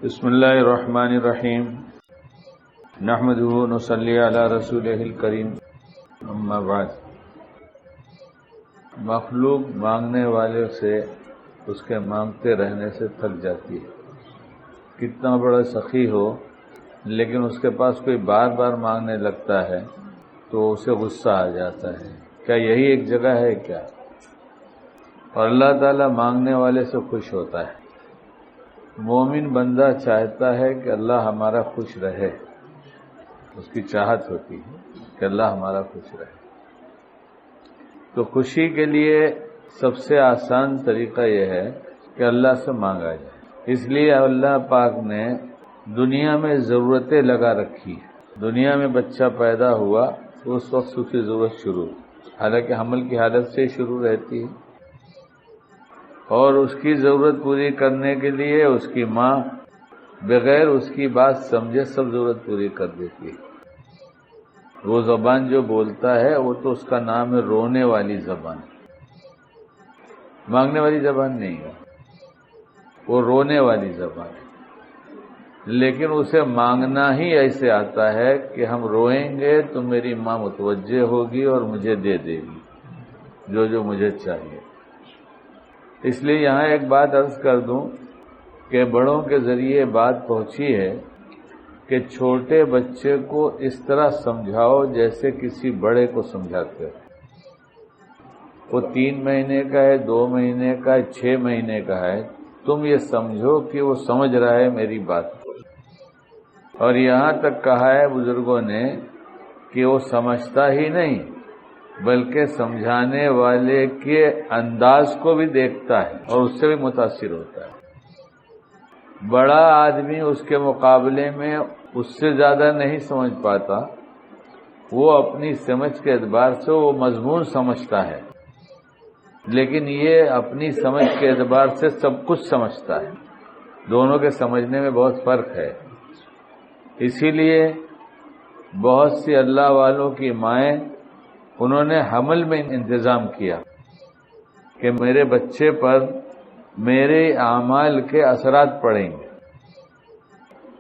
بسم اللہ الرحمن الرحیم نحمدہ ونصلی علی رسولہ الکریم اما بعد۔ مخلوق مانگنے والے سے اس کے مانگتے رہنے سے تھک جاتی ہے۔ کتنا بڑا سخی ہو لیکن اس کے پاس کوئی بار بار مانگنے لگتا ہے تو اسے غصہ آ جاتا ہے۔ کیا یہی ایک جگہ ہے کیا؟ اور اللہ تعالیٰ مانگنے والے سے خوش ہوتا ہے۔ مومن بندہ چاہتا ہے کہ اللہ ہمارا خوش رہے، اس کی چاہت ہوتی ہے کہ اللہ ہمارا خوش رہے۔ تو خوشی کے لیے سب سے آسان طریقہ یہ ہے کہ اللہ سے مانگا جائے۔ اس لیے اللہ پاک نے دنیا میں ضرورتیں لگا رکھی ہیں۔ دنیا میں بچہ پیدا ہوا تو اس وقت اس کی ضرورت شروع، حالانکہ حمل کی حالت سے شروع رہتی ہے، اور اس کی ضرورت پوری کرنے کے لیے اس کی ماں بغیر اس کی بات سمجھے سب ضرورت پوری کر دیتی ہے۔ وہ زبان جو بولتا ہے وہ تو اس کا نام ہے رونے والی زبان، مانگنے والی زبان نہیں ہے، وہ رونے والی زبان ہے۔ لیکن اسے مانگنا ہی ایسے آتا ہے کہ ہم روئیں گے تو میری ماں متوجہ ہوگی اور مجھے دے دے گی جو مجھے چاہیے۔ اس لیے یہاں ایک بات عرض کر دوں کہ بڑوں کے ذریعے بات پہنچی ہے کہ چھوٹے بچے کو اس طرح سمجھاؤ جیسے کسی بڑے کو سمجھاتے ہو۔ وہ 3 مہینے کا ہے، 2 مہینے کا ہے، 6 مہینے کا ہے، تم یہ سمجھو کہ وہ سمجھ رہا ہے میری بات۔ اور یہاں تک کہا ہے بزرگوں نے کہ وہ سمجھتا ہی نہیں بلکہ سمجھانے والے کے انداز کو بھی دیکھتا ہے اور اس سے بھی متاثر ہوتا ہے۔ بڑا آدمی اس کے مقابلے میں اس سے زیادہ نہیں سمجھ پاتا، وہ اپنی سمجھ کے اعتبار سے وہ مضمون سمجھتا ہے، لیکن یہ اپنی سمجھ کے اعتبار سے سب کچھ سمجھتا ہے۔ دونوں کے سمجھنے میں بہت فرق ہے۔ اسی لیے بہت سی اللہ والوں کی مائیں انہوں نے حمل میں انتظام کیا کہ میرے بچے پر میرے اعمال کے اثرات پڑیں گے،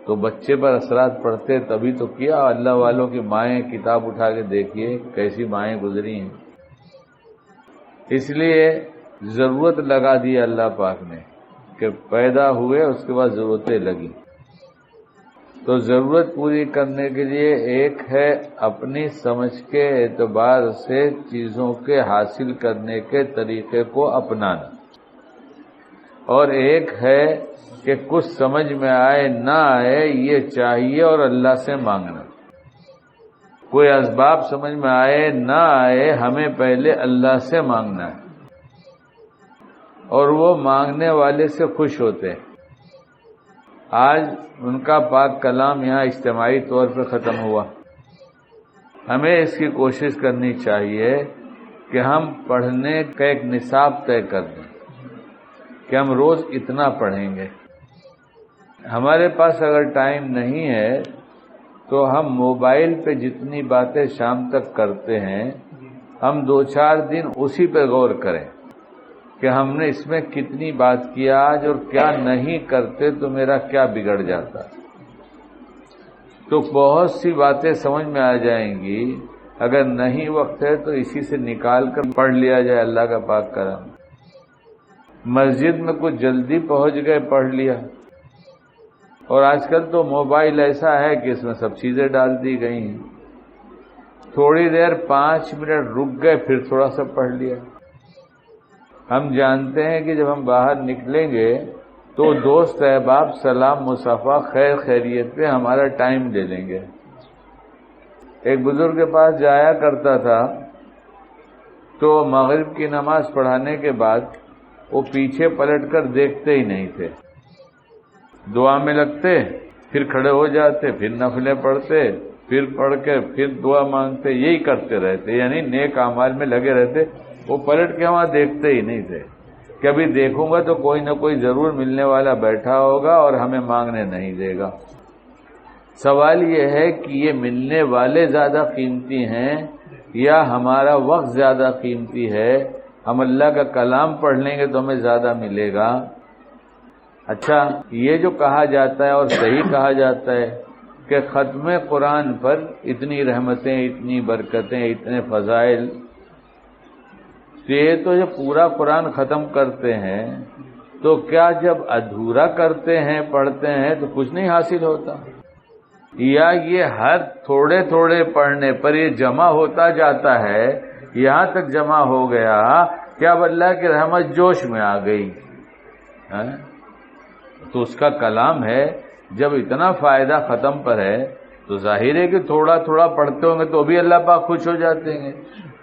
تو بچے پر اثرات پڑتے تبھی تو کیا۔ اللہ والوں کی مائیں کتاب اٹھا کے دیکھیے کیسی مائیں گزری ہیں۔ اس لیے ضرورت لگا دی اللہ پاک نے کہ پیدا ہوئے اس کے بعد ضرورتیں لگی۔ تو ضرورت پوری کرنے کے لیے ایک ہے اپنی سمجھ کے اعتبار سے چیزوں کے حاصل کرنے کے طریقے کو اپنانا، اور ایک ہے کہ کچھ سمجھ میں آئے نہ آئے یہ چاہیے اور اللہ سے مانگنا۔ کوئی اسباب سمجھ میں آئے نہ آئے ہمیں پہلے اللہ سے مانگنا ہے، اور وہ مانگنے والے سے خوش ہوتے ہیں۔ آج ان کا پاک کلام یہاں اجتماعی طور پر ختم ہوا۔ ہمیں اس کی کوشش کرنی چاہیے کہ ہم پڑھنے کا ایک نصاب طے کر دیں کہ ہم روز اتنا پڑھیں گے۔ ہمارے پاس اگر ٹائم نہیں ہے تو ہم موبائل پہ جتنی باتیں شام تک کرتے ہیں ہم 2-4 دن اسی پہ غور کریں کہ ہم نے اس میں کتنی بات کی آج، اور کیا نہیں کرتے تو میرا کیا بگڑ جاتا۔ تو بہت سی باتیں سمجھ میں آ جائیں گی۔ اگر نہیں وقت ہے تو اسی سے نکال کر پڑھ لیا جائے اللہ کا پاک کرم۔ مسجد میں کچھ جلدی پہنچ گئے پڑھ لیا، اور آج کل تو موبائل ایسا ہے کہ اس میں سب چیزیں ڈال دی گئی ہیں۔ تھوڑی دیر 5 منٹ رک گئے پھر تھوڑا سا پڑھ لیا۔ ہم جانتے ہیں کہ جب ہم باہر نکلیں گے تو دوست احباب سلام مصافحہ خیر خیریت پہ ہمارا ٹائم لے لیں گے۔ ایک بزرگ کے پاس جایا کرتا تھا تو مغرب کی نماز پڑھانے کے بعد وہ پیچھے پلٹ کر دیکھتے ہی نہیں تھے، دعا میں لگتے، پھر کھڑے ہو جاتے، پھر نفلیں پڑھتے، پھر پڑھ کے پھر دعا مانگتے، یہی کرتے رہتے، یعنی نیک اعمال میں لگے رہتے۔ وہ پلٹ کے وہاں دیکھتے ہی نہیں تھے کہ ابھی دیکھوں گا تو کوئی نہ کوئی ضرور ملنے والا بیٹھا ہوگا اور ہمیں مانگنے نہیں دے گا۔ سوال یہ ہے کہ یہ ملنے والے زیادہ قیمتی ہیں یا ہمارا وقت زیادہ قیمتی ہے؟ ہم اللہ کا کلام پڑھ لیں گے تو ہمیں زیادہ ملے گا، اچھا، یہ جو کہا جاتا ہے اور صحیح کہا جاتا ہے کہ ختم قرآن پر اتنی رحمتیں، اتنی برکتیں، اتنے فضائل، یہ تو جب پورا قرآن ختم کرتے ہیں تو کیا جب ادھورا کرتے ہیں، پڑھتے ہیں تو کچھ نہیں حاصل ہوتا؟ یا یہ ہر تھوڑے تھوڑے پڑھنے پر یہ جمع ہوتا جاتا ہے، یہاں تک جمع ہو گیا کہ اب اللہ کی رحمت جوش میں آ گئی؟ تو اس کا کلام ہے، جب اتنا فائدہ ختم پر ہے تو ظاہر ہے کہ تھوڑا تھوڑا پڑھتے ہوں گے تو بھی اللہ پاک خوش ہو جاتے ہیں،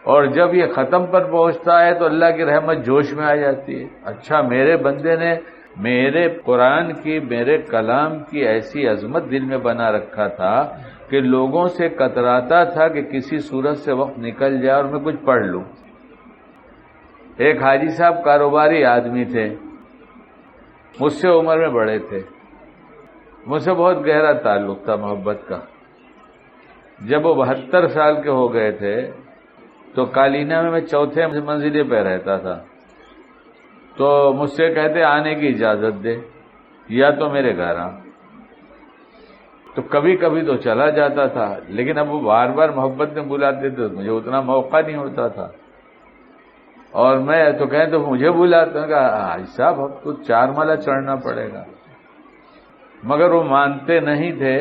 اور جب یہ ختم پر پہنچتا ہے تو اللہ کی رحمت جوش میں آ جاتی ہے۔ اچھا، میرے بندے نے میرے قرآن کی، میرے کلام کی ایسی عظمت دل میں بنا رکھا تھا کہ لوگوں سے کتراتا تھا کہ کسی صورت سے وقت نکل جائے اور میں کچھ پڑھ لوں۔ ایک حاجی صاحب کاروباری آدمی تھے، مجھ سے عمر میں بڑے تھے، مجھ سے بہت گہرا تعلق تھا محبت کا۔ جب وہ 72 سال کے ہو گئے تھے تو کالینہ میں چوتھے منزلے پہ رہتا تھا، تو مجھ سے کہتے آنے کی اجازت دے یا تو میرے گھر آ۔ تو کبھی کبھی تو چلا جاتا تھا، لیکن اب وہ بار بار محبت میں بلاتے تھے، مجھے اتنا موقع نہیں ہوتا تھا، اور میں تو کہیں تو مجھے بلاتے ہیں کہ حاجی صاحب اب تو 4 مالا چڑھنا پڑے گا، مگر وہ مانتے نہیں تھے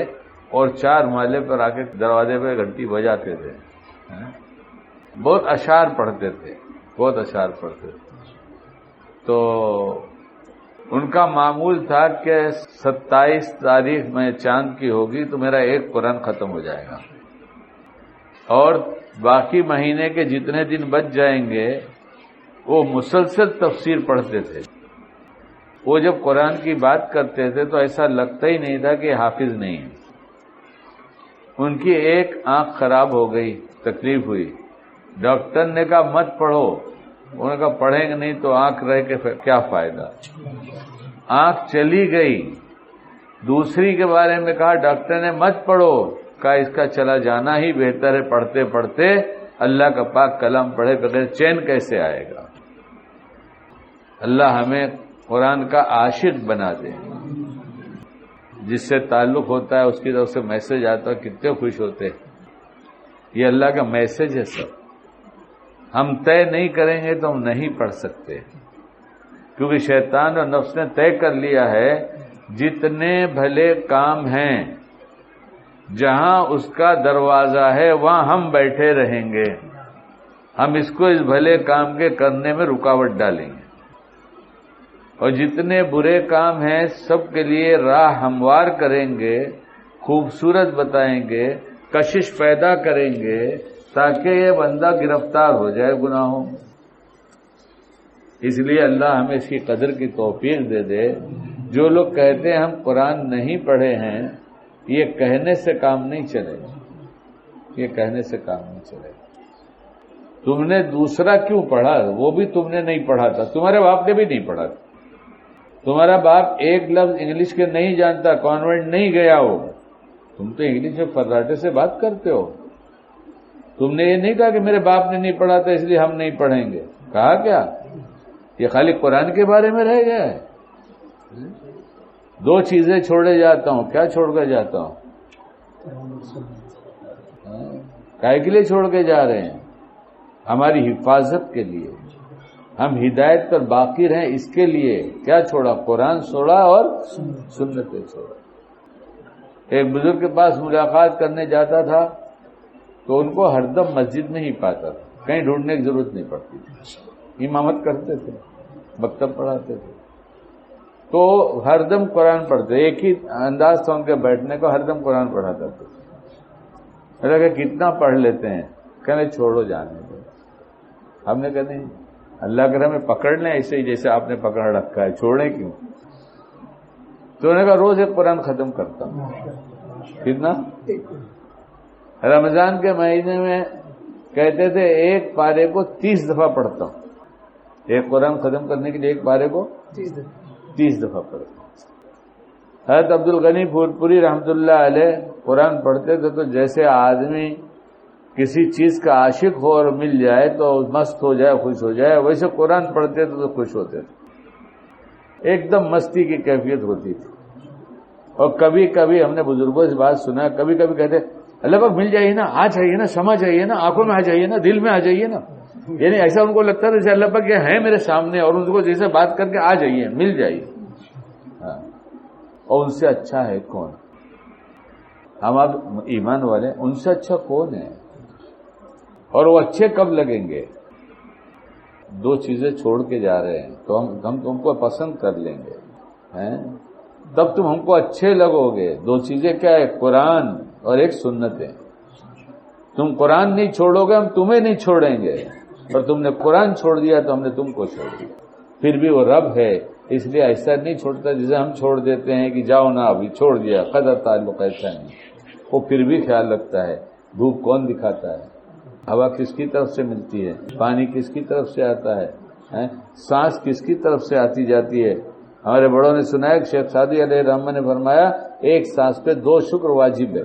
اور 4 مالے پر آ کے دروازے پہ گھنٹی بجاتے تھے۔ بہت اشعار پڑھتے تھے، بہت اشعار پڑھتے تھے۔ تو ان کا معمول تھا کہ 27 تاریخ میں چاند کی ہوگی تو میرا ایک قرآن ختم ہو جائے گا، اور باقی مہینے کے جتنے دن بچ جائیں گے وہ مسلسل تفسیر پڑھتے تھے۔ وہ جب قرآن کی بات کرتے تھے تو ایسا لگتا ہی نہیں تھا کہ حافظ نہیں ہے۔ ان کی ایک آنکھ خراب ہو گئی، تکلیف ہوئی، ڈاکٹر نے کہا مت پڑھو، انہوں نے کہا پڑھیں گے نہیں تو آنکھ رہ کے کیا فائدہ۔ آنکھ چلی گئی، دوسری کے بارے میں کہا ڈاکٹر نے مت پڑھو، کہا اس کا چلا جانا ہی بہتر ہے، پڑھتے پڑھتے اللہ کا پاک کلام پڑھے بغیر چین کیسے آئے گا۔ اللہ ہمیں قرآن کا عاشق بنا دے، جس سے تعلق ہوتا ہے اس کی طرف سے میسج آتا ہے، کتنے خوش ہوتے ہیں۔ یہ اللہ کا میسج ہے سب، ہم طے نہیں کریں گے تو ہم نہیں پڑھ سکتے، کیونکہ شیطان اور نفس نے طے کر لیا ہے جتنے بھلے کام ہیں جہاں اس کا دروازہ ہے وہاں ہم بیٹھے رہیں گے، ہم اس کو اس بھلے کام کے کرنے میں رکاوٹ ڈالیں گے، اور جتنے برے کام ہیں سب کے لیے راہ ہموار کریں گے، خوبصورت بتائیں گے، کشش پیدا کریں گے تاکہ یہ بندہ گرفتار ہو جائے گناہوں۔ اس لیے اللہ ہمیں اس کی قدر کی توفیق دے دے۔ جو لوگ کہتے ہیں ہم قرآن نہیں پڑھے ہیں، یہ کہنے سے کام نہیں چلے گا، یہ کہنے سے کام نہیں چلے گا۔ تم نے دوسرا کیوں پڑھا؟ وہ بھی تم نے نہیں پڑھا تھا، تمہارے باپ نے بھی نہیں پڑھا تھا۔ تمہارا باپ ایک لفظ انگلش کے نہیں جانتا، کانوینٹ نہیں گیا ہو، تم تو انگلش میں فراٹے سے بات کرتے ہو۔ تم نے یہ نہیں کہا کہ میرے باپ نے نہیں پڑھا تھا اس لیے ہم نہیں پڑھیں گے، کہا کیا؟ یہ خالی قرآن کے بارے میں رہ گیا ہے۔ 2 چیزیں چھوڑے جاتا ہوں، کیا چھوڑ کر جاتا ہوں؟ کائے کے لیے چھوڑ کے جا رہے ہیں؟ ہماری حفاظت کے لیے، ہم ہدایت پر باقی رہیں اس کے لیے۔ کیا چھوڑا؟ قرآن چھوڑا اور سنتیں چھوڑا۔ ایک بزرگ کے پاس ملاقات کرنے جاتا تھا تو ان کو ہر دم مسجد میں ہی پاتا تھا، کہیں ڈھونڈنے کی ضرورت نہیں پڑتی تھی، امامت کرتے تھے، مکتب پڑھاتے تھے، تو ہر دم قرآن پڑھتے، ایک ہی انداز تھا ان کے بیٹھنے کو، ہر دم قرآن پڑھاتا تھا۔ میں نے کہا کتنا پڑھ لیتے ہیں؟ کہنے چھوڑو جانے دو۔ ہم نے کہا نہیں، اللہ اگر ہمیں پکڑ لیں ایسے ہی جیسے آپ نے پکڑ رکھا ہے، چھوڑیں کیوں؟ تو انہوں نے کہا روز ایک قرآن ختم کرتا ہوں۔ کتنا؟ رمضان کے مہینے میں کہتے تھے ایک پارے کو 30 دفعہ پڑھتا ہوں، ایک قرآن ختم کرنے کے لیے ایک پارے کو 30 دفعہ پڑھتا ہوں۔ حضرت عبد الغنی پھولپوری رحمۃ اللہ علیہ قرآن پڑھتے تھے تو جیسے آدمی کسی چیز کا عاشق ہو اور مل جائے تو مست ہو جائے، خوش ہو جائے، ویسے قرآن پڑھتے تھے تو خوش ہوتے تھے۔ ایک دم مستی کی کیفیت ہوتی تھی. اور کبھی کبھی ہم نے بزرگوں سے بات سنا، کبھی کبھی کہتے اللہ پاک مل جائیے نا، آ جائیے نا، سما جائیے نا، آنکھوں میں آ جائیے نا، دل میں آ جائیے نا. یعنی ایسا ان کو لگتا تھا جیسے اللہ پاک یہ ہے میرے سامنے اور ان کو جیسے بات کر کے آ جائیے، مل جائیے. ہاں. اور ان سے اچھا ہے کون؟ ہم اب ایمان والے، ان سے اچھا کون ہے؟ اور وہ اچھے کب لگیں گے؟ دو چیزیں چھوڑ کے جا رہے ہیں تو ہم تم کو پسند کر لیں گے، تب تم ہم کو اچھے لگو گے. دو چیزیں کیا ہے؟ قرآن اور ایک سنت ہے. تم قرآن نہیں چھوڑو گے، ہم تمہیں نہیں چھوڑیں گے. اور تم نے قرآن چھوڑ دیا تو ہم نے تم کو چھوڑ دیا. پھر بھی وہ رب ہے، اس لیے ایسا نہیں چھوڑتا جسے ہم چھوڑ دیتے ہیں کہ جاؤ نا ابھی چھوڑ دیا، قدر تعلق ایسا نہیں. وہ پھر بھی خیال رکھتا ہے. دھوپ کون دکھاتا ہے؟ ہوا کس کی طرف سے ملتی ہے؟ پانی کس کی طرف سے آتا ہے؟ سانس کس کی طرف سے آتی جاتی ہے؟ ہمارے بڑوں نے سنا ہے کہ شیخ سعدی علیہ الرحمہ نے فرمایا ایک سانس پہ 2 شکر واجب ہے.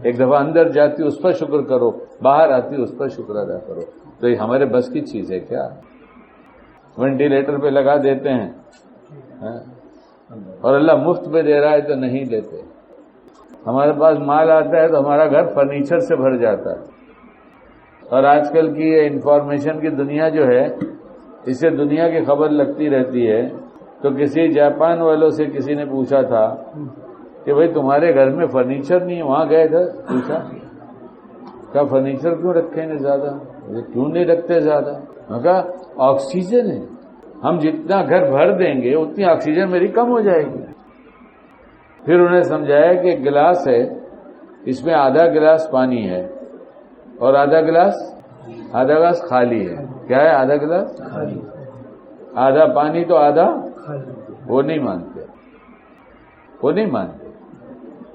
ایک دفعہ اندر جاتی اس پر شکر کرو، باہر آتی اس پر شکر ادا کرو. تو یہ ہمارے بس کی چیز ہے کیا؟ وینٹیلیٹر پہ لگا دیتے ہیں اور اللہ مفت میں دے رہا ہے تو نہیں لیتے. ہمارے پاس مال آتا ہے تو ہمارا گھر فرنیچر سے بھر جاتا ہے. اور آج کل کی یہ انفارمیشن کی دنیا جو ہے، اس سے دنیا کی خبر لگتی رہتی ہے. تو کسی جاپان والوں سے کسی نے پوچھا تھا کہ بھئی تمہارے گھر میں فرنیچر نہیں ہے، وہاں گئے تھے پوچھا کہا فرنیچر کیوں رکھیں گے زیادہ؟ کیوں نہیں رکھتے زیادہ؟ میں کہا آکسیجن ہے، ہم جتنا گھر بھر دیں گے اتنی آکسیجن میری کم ہو جائے گی. پھر انہیں سمجھایا کہ ایک گلاس ہے، اس میں آدھا گلاس پانی ہے اور آدھا گلاس خالی ہے. کیا ہے؟ آدھا گلاس خالی، آدھا پانی تو آدھا. وہ نہیں مانتے، وہ نہیں مانتے.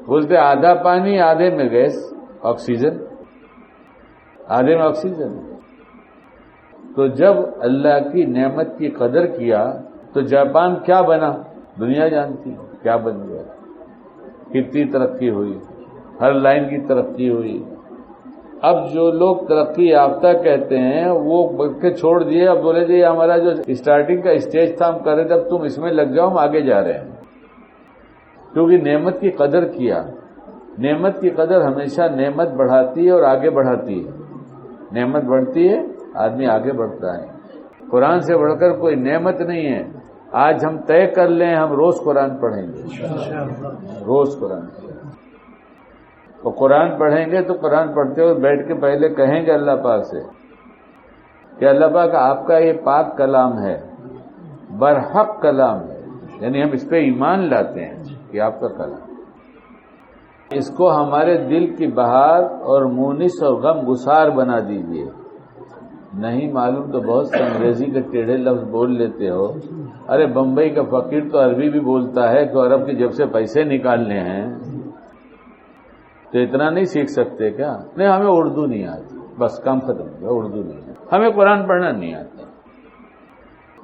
بولتے آدھا پانی، آدھے میں گیس آکسیجن، آدھے میں آکسیجن. تو جب اللہ کی نعمت کی قدر کیا تو جاپان کیا بنا دنیا جانتی کیا بن گیا. کتنی ترقی ہوئی، ہر لائن کی ترقی ہوئی. اب جو لوگ ترقی یافتہ کہتے ہیں وہ بک کے چھوڑ دیے. اب بولے جی ہمارا جو اسٹارٹنگ کا اسٹیج تھا ہم کر رہے تھے، اب تم اس میں لگ جاؤ، ہم آگے جا رہے ہیں. کیونکہ نعمت کی قدر کیا. نعمت کی قدر ہمیشہ نعمت بڑھاتی ہے اور آگے بڑھاتی ہے. نعمت بڑھتی ہے، آدمی آگے بڑھتا ہے. قرآن سے بڑھ کر کوئی نعمت نہیں ہے. آج ہم طے کر لیں ہم روز قرآن پڑھیں گے، روز قرآن پڑھیں گے. تو قرآن پڑھیں گے تو قرآن پڑھتے ہوئے بیٹھ کے پہلے کہیں گے اللہ پاک سے کہ اللہ پاک آپ کا یہ پاک کلام ہے، برحق کلام ہے. یعنی ہم اس پہ ایمان لاتے ہیں کہ آپ کا کلام، اس کو ہمارے دل کی بہار اور مونس اور غم گسار بنا دیجئے. نہیں معلوم تو بہت سے انگریزی کے ٹیڑھے لفظ بول لیتے ہو. ارے بمبئی کا فقیر تو عربی بھی بولتا ہے کہ عرب کی جب سے پیسے نکالنے ہیں تو اتنا نہیں سیکھ سکتے کیا؟ نہیں ہمیں اردو نہیں آتی، بس کام ختم ہو گیا، اردو نہیں آتی، ہمیں قرآن پڑھنا نہیں آتا.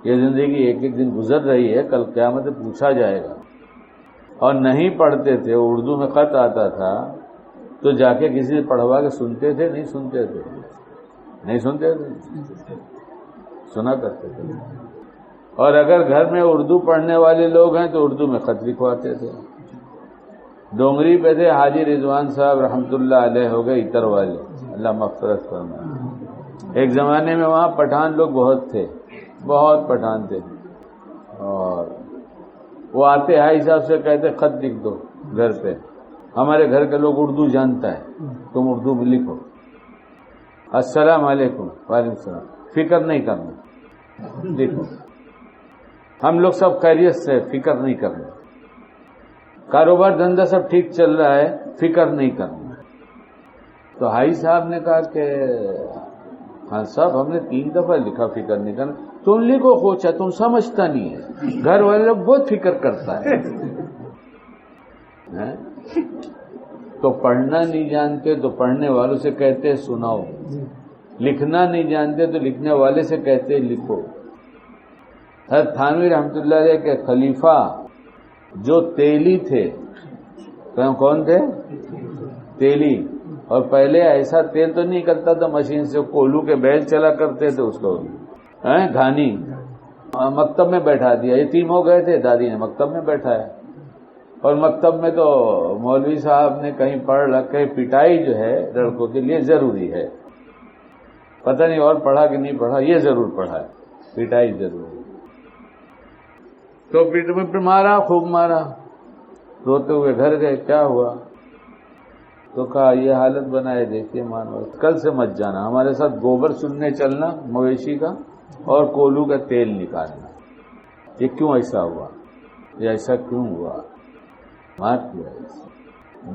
یہ زندگی ایک ایک دن گزر رہی ہے، کل قیامت میں پوچھا جائے گا. اور نہیں پڑھتے تھے، اردو میں خط آتا تھا تو جا کے کسی سے پڑھوا کے سنتے تھے؟ نہیں سنتے تھے، نہیں سنتے تھے، سنا کرتے تھے. اور اگر گھر میں اردو پڑھنے والے لوگ ہیں تو اردو میں خط لکھواتے تھے. ڈونگری پہ تھے حاجی رضوان صاحب رحمت اللہ علیہ، ہو گئے اتر والے، اللہ مغفرت فرمائے. ایک زمانے میں وہاں پٹھان لوگ بہت تھے، بہت پٹھان تھے. اور وہ آتے حاجی صاحب سے کہتے خط لکھ دو گھر پہ، ہمارے گھر کے لوگ اردو جانتا ہے، تم اردو میں لکھو. السلام علیکم، وعلیکم السلام، فکر نہیں کرنا، لکھو. ہم لوگ سب خیریت سے، فکر نہیں کرنا. کاروبار دھندا سب ٹھیک چل رہا ہے، فکر نہیں کرنا. تو حاجی صاحب نے کہا کہ ہاں صاحب ہم نے 3 دفعہ لکھا فکر نہیں کرنا. تم لکھو خوچا، تم سمجھتا نہیں ہے، گھر والے لوگ بہت فکر کرتا ہے. تو پڑھنا نہیں جانتے تو پڑھنے والوں سے کہتے سناؤ، لکھنا نہیں جانتے تو لکھنے والے سے کہتے لکھو. حضرت تھانوی رحمت اللہ علیہ کے خلیفہ جو تیلی تھے، کون تھے؟ تیلی. اور پہلے ایسا تیل تو نہیں کرتا تھا مشین سے، کولو کے بیل چلا کرتے تھے اس کو، گھانی. مکتب میں بیٹھا دیا، یتیم ہو گئے تھے، دادی نے مکتب میں بیٹھایا، اور مکتب میں تو مولوی صاحب نے کہیں پڑھ رکھے پٹائی جو ہے لڑکوں کے لیے ضروری ہے، پتہ نہیں اور پڑھا کہ نہیں پڑھا، یہ ضرور پڑھا ہے، پٹائی ضروری ہے۔ تو پیٹ میں پھر مارا، خوب مارا، روتے ہوئے گھر گئے، کیا ہوا؟ تو کہا یہ حالت بنائے دیکھیے مانو، کل سے مت جانا ہمارے ساتھ، گوبر چننے چلنا مویشی کا اور کولو کا تیل نکالنا۔ یہ کیوں ایسا ہوا؟ یہ ایسا کیوں ہوا؟ مار کیا ایسا؟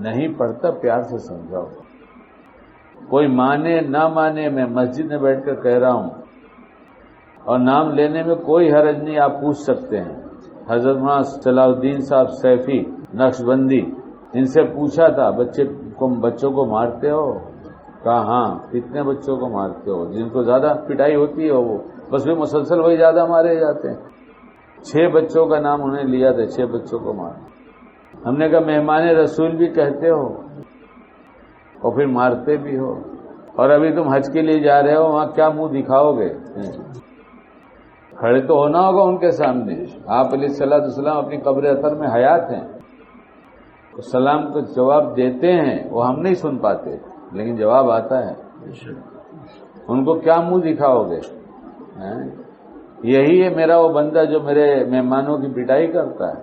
نہیں پڑھتا، پیار سے سمجھاؤ، کوئی مانے نہ مانے، میں مسجد میں بیٹھ کر کہہ رہا ہوں، اور نام لینے میں کوئی حرج نہیں، آپ پوچھ سکتے ہیں۔ حضرت مولانا صلاح الدین صاحب سیفی نقشبندی، ان سے پوچھا تھا بچوں کو مارتے ہو؟ کہا ہاں۔ کتنے بچوں کو مارتے ہو؟ جن کو زیادہ پٹائی ہوتی ہے وہ بس بھی مسلسل وہی زیادہ مارے جاتے ہیں۔ 6 بچوں کا نام انہیں لیا تھا، 6 بچوں کو مارا۔ ہم نے کہا مہمان رسول بھی کہتے ہو اور پھر مارتے بھی ہو، اور ابھی تم حج کے لیے جا رہے ہو، وہاں کیا منہ دکھاؤ گے؟ کھڑے تو ہونا ہوگا ان کے سامنے۔ آپ علیہ الصلوۃ والسلام اپنی قبر اثر میں حیات ہیں، سلام کو جواب دیتے ہیں، وہ ہم نہیں سن پاتے لیکن جواب آتا ہے۔ ان کو کیا منہ دکھاؤ گے؟ یہی ہے میرا وہ بندہ جو میرے مہمانوں کی پٹائی کرتا ہے۔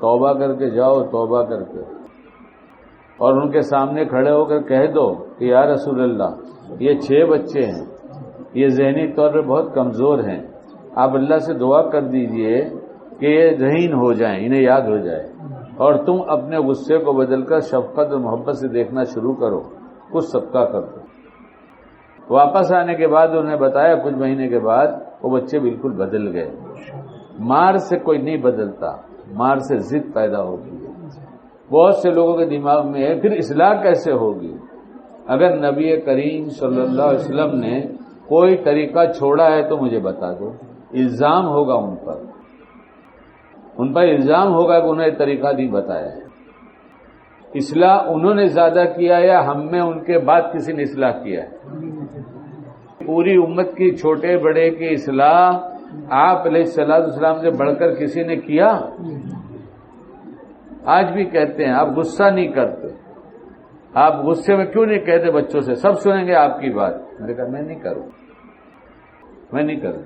توبہ کر کے جاؤ، توبہ کر کے، اور ان کے سامنے کھڑے ہو کر کہہ دو کہ یا رسول اللہ، یہ 6 بچے ہیں، یہ ذہنی طور پر بہت کمزور ہیں، آپ اللہ سے دعا کر دیجئے کہ یہ ذہین ہو جائیں، انہیں یاد ہو جائے، اور تم اپنے غصے کو بدل کر شفقت اور محبت سے دیکھنا شروع کرو، کچھ صدقہ کر دو۔ واپس آنے کے بعد انہیں بتایا، کچھ مہینے کے بعد وہ بچے بالکل بدل گئے۔ مار سے کوئی نہیں بدلتا، مار سے ضد پیدا ہوتی ہے۔ بہت سے لوگوں کے دماغ میں ہے پھر اصلاح کیسے ہوگی؟ اگر نبی کریم صلی اللہ علیہ وسلم نے کوئی طریقہ چھوڑا ہے تو مجھے بتا دو، الزام ہوگا ان پر الزام ہوگا کہ انہیں طریقہ نہیں بتایا ہے۔ اصلاح انہوں نے زیادہ کیا یا ہم میں ان کے بعد کسی نے اصلاح کیا ہے؟ پوری امت کی چھوٹے بڑے کی اصلاح آپ علیہ الصلوۃ والسلام سے بڑھ کر کسی نے کیا؟ آج بھی کہتے ہیں آپ غصہ نہیں کرتے، آپ غصے میں کیوں نہیں کہتے بچوں سے سب سنیں گے آپ کی بات؟ میں نے کہا میں نہیں کروں،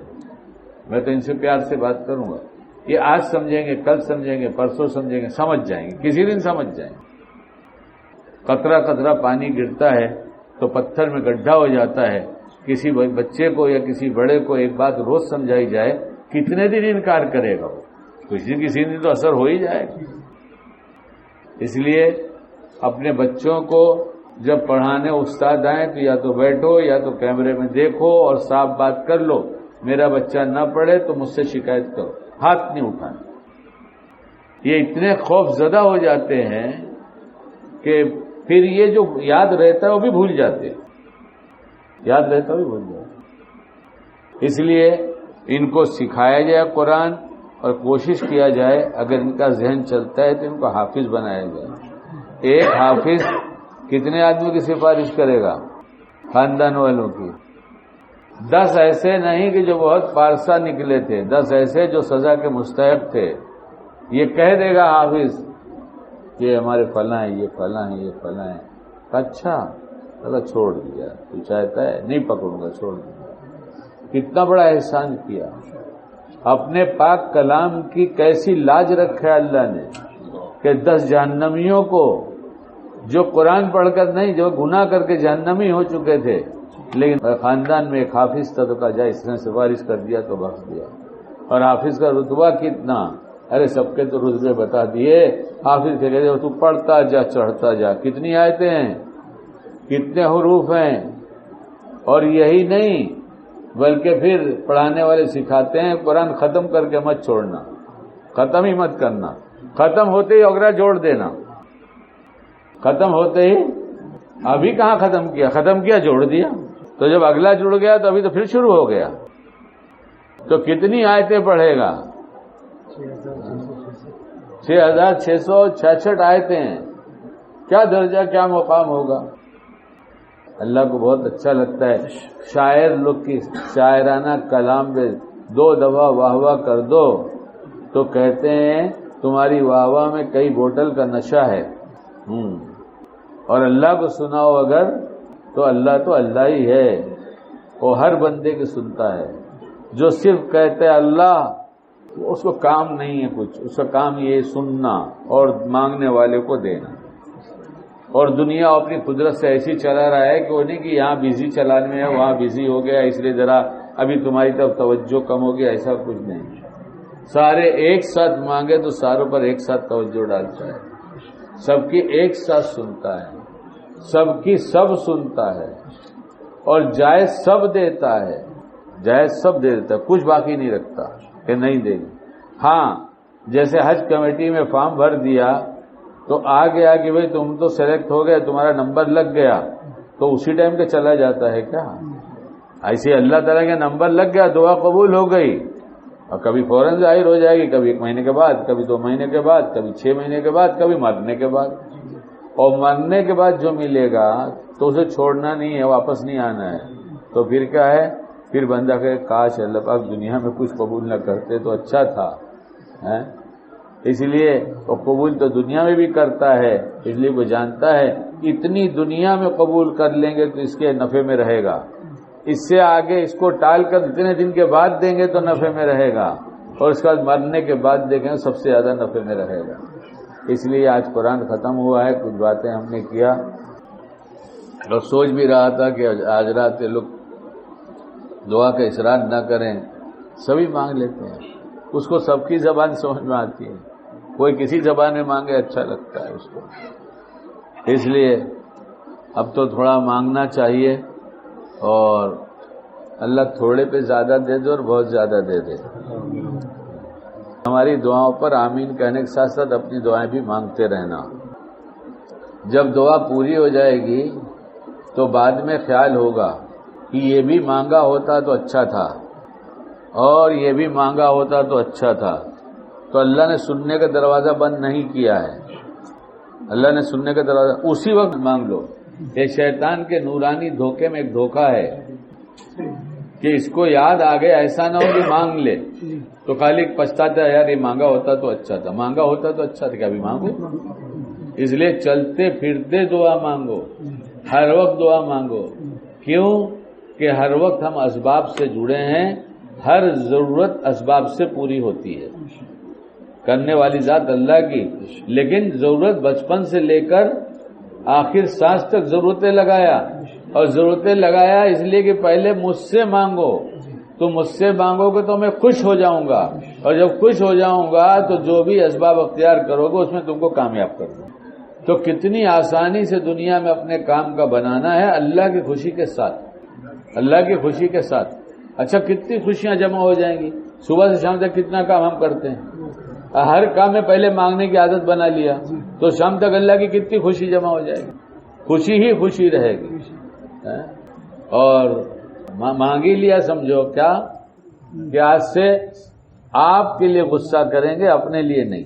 میں تو ان سے پیار سے بات کروں گا۔ یہ آج سمجھیں گے، کل سمجھیں گے، پرسوں سمجھیں گے، سمجھ جائیں گے، کسی دن سمجھ جائیں گے۔ قطرہ قطرہ پانی گرتا ہے تو پتھر میں گڈھا ہو جاتا ہے۔ کسی بچے کو یا کسی بڑے کو ایک بات روز سمجھائی جائے، کتنے دن انکار کرے گا وہ؟ کسی دن تو اثر ہو ہی جائے گا۔ اس لیے اپنے بچوں کو جب پڑھانے استاد آئیں تو یا تو بیٹھو یا تو کیمرے میں دیکھو اور صاف بات کر لو، میرا بچہ نہ پڑھے تو مجھ سے شکایت کرو، ہاتھ نہیں اٹھانا۔ یہ اتنے خوف زدہ ہو جاتے ہیں کہ پھر یہ جو یاد رہتا ہے وہ بھی بھول جاتے ہیں، اس لیے ان کو سکھایا جائے قرآن، اور کوشش کیا جائے اگر ان کا ذہن چلتا ہے تو ان کو حافظ بنایا جائے۔ ایک حافظ کتنے آدمی کی سفارش کرے گا؟ خاندان والوں کی۔ 10 ایسے نہیں کہ جو بہت پارسا نکلے تھے، 10 ایسے جو سزا کے مستحق تھے، یہ کہہ دے گا حافظ یہ ہمارے فلاں ہیں، یہ فلاں ہیں، یہ فلاں ہیں۔ اچھا چلو چھوڑ دیا، تو چاہتا ہے نہیں پکڑوں گا، چھوڑ دیا۔ کتنا بڑا احسان کیا، اپنے پاک کلام کی کیسی لاج رکھا اللہ نے کہ 10 جہنمیوں کو جو قرآن پڑھ کر نہیں، جو گناہ کر کے جہنمی ہو چکے تھے، لیکن خاندان میں ایک حافظ تھا تو کہا جائے اس نے سفارش کر دیا تو بخش دیا۔ اور حافظ کا رتبہ کتنا، ارے سب کے تو رتبے بتا دیے، حافظ کے کہتے تو پڑھتا جا چڑھتا جا، کتنی آیتیں ہیں، کتنے حروف ہیں، اور یہی نہیں بلکہ پھر پڑھانے والے سکھاتے ہیں قرآن ختم کر کے مت چھوڑنا، ختم ہی مت کرنا، ختم ہوتے ہی اگلا جوڑ دینا، ختم ہوتے ہی، ابھی کہاں ختم کیا جوڑ دیا، تو جب اگلا جڑ گیا تو ابھی تو پھر شروع ہو گیا، تو کتنی آیتیں پڑھے گا؟ 6666 آیتیں ہیں، کیا درجہ کیا مقام ہوگا؟ اللہ کو بہت اچھا لگتا ہے شاعر لوگ کی شاعرانہ کلام میں 2 دفعہ واہ واہ کر دو تو کہتے ہیں تمہاری واہ واہ میں کئی بوتل کا نشہ ہے۔ اور اللہ کو سناؤ اگر تو اللہ ہی ہے، وہ ہر بندے کی سنتا ہے۔ جو صرف کہتے اللہ اس کو کام نہیں ہے کچھ، اس کا کام یہ سننا اور مانگنے والے کو دینا۔ اور دنیا اپنی قدرت سے ایسی چلا رہا ہے کہ وہ نہیں کہ یہاں بزی چلانے میں ہے، وہاں بزی ہو گیا اس لیے ذرا ابھی تمہاری طرف توجہ کم ہو گیا، ایسا کچھ نہیں۔ سارے ایک ساتھ مانگے تو ساروں پر ایک ساتھ توجہ ڈالتا ہے، سب کی ایک ساتھ سنتا ہے، سب کی سب سنتا ہے، اور جائز سب دیتا ہے، جائز سب دے دیتا ہے، کچھ باقی نہیں رکھتا کہ نہیں دے گی۔ ہاں جیسے حج کمیٹی میں فارم بھر دیا تو آ گیا کہ بھئی تم تو سلیکٹ ہو گئے، تمہارا نمبر لگ گیا، تو اسی ٹائم کے چلا جاتا ہے کیا؟ ایسے اللہ تعالیٰ کا نمبر لگ گیا، دعا قبول ہو گئی، اور کبھی فوراً ظاہر ہو جائے گی، کبھی 1 مہینے کے بعد، کبھی 2 مہینے کے بعد، کبھی 6 مہینے کے بعد، کبھی مرنے کے بعد۔ اور مرنے کے بعد جو ملے گا تو اسے چھوڑنا نہیں ہے، واپس نہیں آنا ہے۔ تو پھر کیا ہے؟ پھر بندہ کہ کاش اللہ پاک دنیا میں کچھ قبول نہ کرتے تو اچھا تھا۔ اس لیے وہ قبول تو دنیا میں بھی کرتا ہے، اس لیے وہ جانتا ہے اتنی دنیا میں قبول کر لیں گے تو اس کے نفع میں رہے گا، اس سے آگے اس کو ٹال کر اتنے دن کے بعد دیں گے تو نفع میں رہے گا، اور اس کے بعد مرنے کے بعد دیکھیں گے سب سے زیادہ نفع میں رہے گا۔ اس لیے آج قرآن ختم ہوا ہے، کچھ باتیں ہم نے کیا، اور سوچ بھی رہا تھا کہ آج رات کے لوگ دعا کا اصرار نہ کریں، سبھی مانگ لیتے ہیں، اس کو سب کی زبان سمجھ میں آتی ہے، کوئی کسی زبان میں مانگے اچھا لگتا ہے اس کو۔ اس لیے اب تو تھوڑا مانگنا چاہیے، اور اللہ تھوڑے پہ زیادہ دے دے اور بہت زیادہ دے دے۔ ہماری دعاؤں پر آمین کہنے کے ساتھ ساتھ اپنی دعائیں بھی مانگتے رہنا۔ جب دعا پوری ہو جائے گی تو بعد میں خیال ہوگا کہ یہ بھی مانگا ہوتا تو اچھا تھا، اور یہ بھی مانگا ہوتا تو اچھا تھا۔ تو اللہ نے سننے کا دروازہ بند نہیں کیا ہے، اللہ نے سننے کا دروازہ اسی وقت مانگ لو۔ یہ شیطان کے نورانی دھوکے میں ایک دھوکہ ہے کہ اس کو یاد آ گیا، ایسا نہ ہو کہ مانگ لے تو خالق پچھتاتا ہے، یار یہ مانگا ہوتا تو اچھا تھا، مانگا ہوتا تو اچھا تھا کہ ابھی مانگو۔ اس لیے چلتے پھرتے دعا مانگو، ہر وقت دعا مانگو۔ کیوں کہ ہر وقت ہم اسباب سے جڑے ہیں، ہر ضرورت اسباب سے پوری ہوتی ہے، کرنے والی ذات اللہ کی، لیکن ضرورت بچپن سے لے کر آخر سانس تک ضرورتیں لگایا، اور ضرورتیں لگایا اس لیے کہ پہلے مجھ سے مانگو، تو مجھ سے مانگو گے تو میں خوش ہو جاؤں گا، اور جب خوش ہو جاؤں گا تو جو بھی اسباب اختیار کرو گے اس میں تم کو کامیاب کر دوں۔ تو کتنی آسانی سے دنیا میں اپنے کام کا بنانا ہے اللہ کی خوشی کے ساتھ، اللہ کی خوشی کے ساتھ۔ اچھا کتنی خوشیاں جمع ہو جائیں گی، صبح سے شام تک کتنا کام ہم کرتے ہیں، ہر کام میں پہلے مانگنے کی عادت بنا لیا تو شام تک اللہ کی کتنی خوشی جمع ہو جائے گی، خوشی ہی خوشی رہے گی۔ اور مانگی لیا سمجھو کیا کہ آج سے آپ کے لیے غصہ کریں گے، اپنے لیے نہیں۔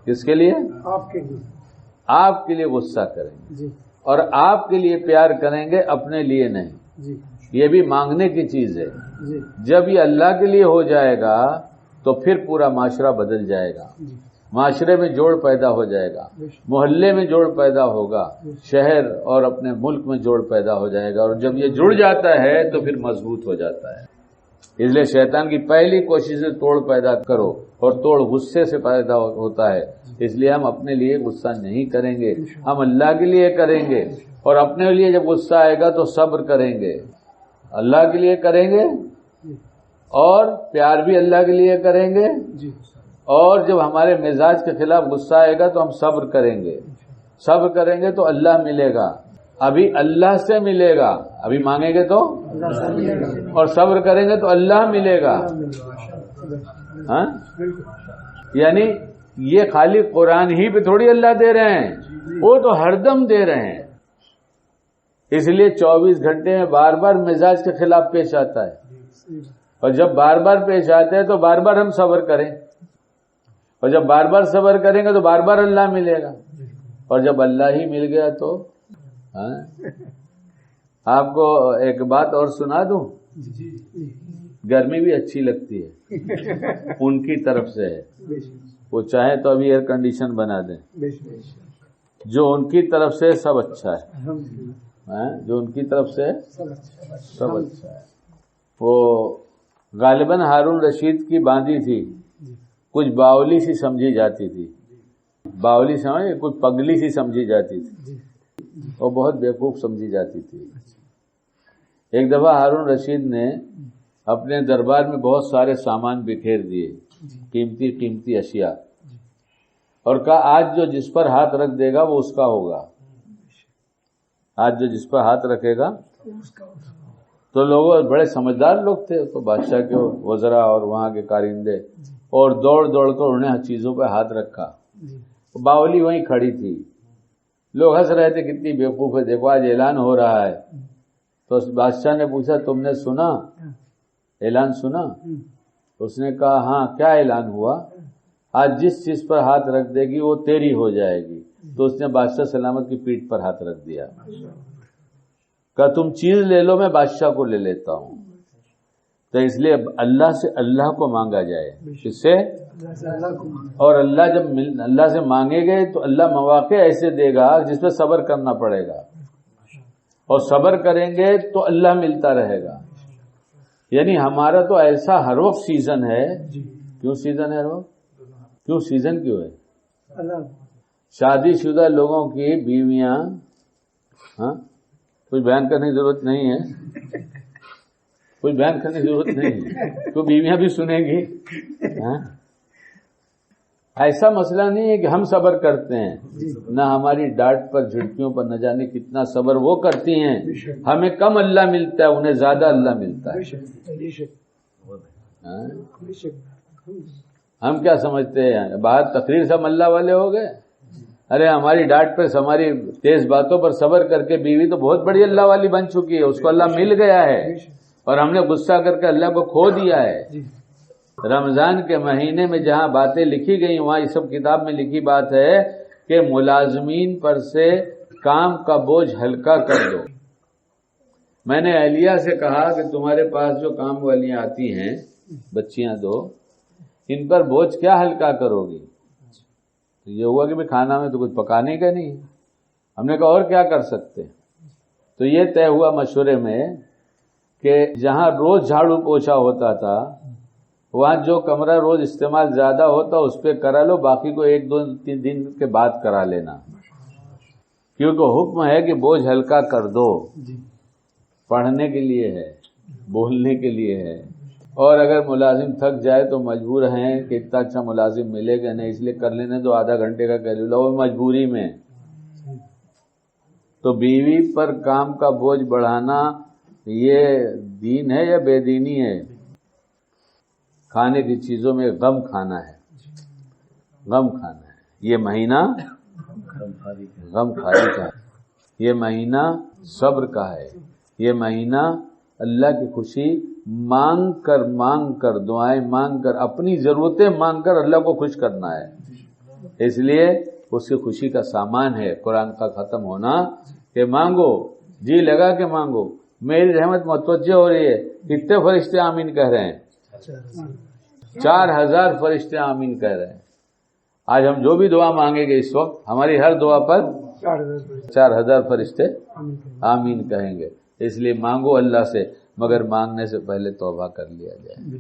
کس کے لیے؟ آپ کے لیے، آپ کے لیے غصہ کریں گے، اور آپ کے لیے پیار کریں گے، اپنے لیے نہیں۔ یہ بھی مانگنے کی چیز ہے۔ جب یہ اللہ کے لیے ہو جائے گا تو پھر پورا معاشرہ بدل جائے گا، معاشرے میں جوڑ پیدا ہو جائے گا، محلے میں جوڑ پیدا ہوگا، شہر اور اپنے ملک میں جوڑ پیدا ہو جائے گا، اور جب یہ جڑ جاتا ہے تو پھر مضبوط ہو جاتا ہے۔ اس لیے شیطان کی پہلی کوشش ہے توڑ پیدا کرو، اور توڑ غصے سے پیدا ہوتا ہے۔ اس لیے ہم اپنے لیے غصہ نہیں کریں گے، ہم اللہ کے لیے کریں گے، اور اپنے لیے جب غصہ آئے گا تو صبر کریں گے، اللہ کے لیے کریں گے، اور پیار بھی اللہ کے لیے کریں گے، اور جب ہمارے مزاج کے خلاف غصہ آئے گا تو ہم صبر کریں گے، صبر کریں گے تو اللہ ملے گا، ابھی اللہ سے ملے گا، ابھی مانگیں گے تو اور صبر کریں گے تو اللہ ملے گا۔ ہاں یعنی یہ خالی قرآن ہی پہ تھوڑی اللہ دے رہے ہیں، وہ تو ہر دم دے رہے ہیں۔ اس لیے 24 گھنٹے میں بار بار مزاج کے خلاف پیش آتا ہے، اور جب بار بار پیش آتے ہیں تو بار بار ہم صبر کریں، اور جب بار بار صبر کریں گے تو بار بار اللہ ملے گا، اور جب اللہ ہی مل گیا تو آپ کو ایک بات اور سنا دوں گرمی بھی اچھی لگتی ہے ان کی طرف سے ہے. وہ چاہے تو ابھی ایئر کنڈیشن بنا دیں. جو ان کی طرف سے سب اچھا ہے. جو ان کی طرف سے سب اچھا ہے. وہ غالباً ہارون رشید کی باندھی تھی، کچھ باولی سی سمجھی جاتی تھی. باولی سمجھ، کچھ پگلی سی سمجھی جاتی تھی اور بہت بیوقوف سمجھی جاتی تھی. ایک دفعہ ہارون رشید نے اپنے دربار میں بہت سارے سامان بکھیر دیے، قیمتی قیمتی اشیاء، اور کہا آج جو جس پر ہاتھ رکھ دے گا وہ اس کا ہوگا. آج جو جس پر ہاتھ رکھے گا. تو لوگ بڑے سمجھدار لوگ تھے، تو بادشاہ کے وزراء اور وہاں کے کارندے، اور دوڑ دوڑ کر انہیں چیزوں پہ ہاتھ رکھا. باولی وہیں کھڑی تھی. لوگ ہنس رہے تھے کتنی بیوقوف ہے، دیکھو آج اعلان ہو رہا ہے. تو بادشاہ نے پوچھا تم نے سنا، اعلان سنا؟ اس نے کہا ہاں. کیا اعلان ہوا؟ آج جس چیز پر ہاتھ رکھ دے گی وہ تیری ہو جائے گی. تو اس نے بادشاہ سلامت کی پیٹھ پر ہاتھ رکھ دیا. کہا تم چیز لے لو، میں بادشاہ کو لے لیتا ہوں. تو اس لیے اللہ سے اللہ کو مانگا جائے. کس سے؟ اور اللہ سے مانگے گئے تو اللہ مواقع ایسے دے گا جس پہ صبر کرنا پڑے گا، اور صبر کریں گے تو اللہ ملتا رہے گا. یعنی ہمارا تو ایسا ہر وقت سیزن ہے. کیوں سیزن ہے ہر وقت؟ کیوں سیزن کیوں ہے؟ شادی شدہ لوگوں کی بیویاں، کچھ بیان کرنے کی ضرورت نہیں ہے، کچھ بیان کرنے کی ضرورت نہیں ہے، تو بیویاں بھی سنیں گی. ایسا مسئلہ نہیں ہے کہ ہم صبر کرتے ہیں، نہ ہماری ڈانٹ پر جھڑکیوں پر نہ جانے کتنا صبر وہ کرتی ہیں. ہمیں کم اللہ ملتا ہے، انہیں زیادہ اللہ ملتا ہے. ہم کیا سمجھتے ہیں؟ باہر تقریر سب اللہ والے ہو گئے. ارے ہماری ڈانٹ پر، ہماری تیز باتوں پر صبر کر کے بیوی تو بہت بڑی اللہ والی بن چکی ہے، اس کو اللہ مل گیا ہے، اور ہم نے غصہ کر کے اللہ کو کھو دیا ہے. رمضان کے مہینے میں جہاں باتیں لکھی گئی وہاں اس سب کتاب میں لکھی بات ہے کہ ملازمین پر سے کام کا بوجھ ہلکا کر دو. میں نے اہلیہ سے کہا کہ تمہارے پاس جو کام والیاں آتی ہیں، بچیاں دو، ان پر بوجھ کیا ہلکا کرو گی؟ تو یہ ہوا کہ کھانا میں تو کچھ پکانے کا نہیں. ہم نے کہا اور کیا کر سکتے؟ تو یہ طے ہوا مشورے میں کہ جہاں روز جھاڑو پوچھا ہوتا تھا وہاں جو کمرہ روز استعمال زیادہ ہوتا اس پہ کرا لو، باقی کو 1-2 دن کے بعد کرا لینا، کیونکہ حکم ہے کہ بوجھ ہلکا کر دو. پڑھنے کے لیے ہے، بولنے کے لیے ہے. اور اگر ملازم تھک جائے تو مجبور ہیں کہ اتنا اچھا ملازم ملے گا نہیں، اس لیے کر لینے دو، آدھا گھنٹے کا کر لو، وہ مجبوری میں. تو بیوی پر کام کا بوجھ بڑھانا یہ دین ہے یا بے دینی ہے؟ کھانے کی چیزوں میں غم کھانا ہے، غم کھانا ہے. یہ مہینہ غم خاری کا ہے، یہ مہینہ صبر کا ہے، یہ مہینہ اللہ کی خوشی مانگ کر دعائیں مانگ کر، اپنی ضرورتیں مانگ کر اللہ کو خوش کرنا ہے. اس لیے اس کی خوشی کا سامان ہے قرآن کا ختم ہونا کہ مانگو، جی لگا کے مانگو، میری رحمت متوجہ ہو رہی ہے. کتنے فرشتے آمین کہہ رہے ہیں؟ 4000 فرشتے آمین کہہ رہے ہیں. آج ہم جو بھی دعا مانگیں گے اس وقت ہماری ہر دعا پر 4000 فرشتے آمین کہیں گے. اس لیے مانگو اللہ سے، مگر مانگنے سے پہلے توبہ کر لیا جائے.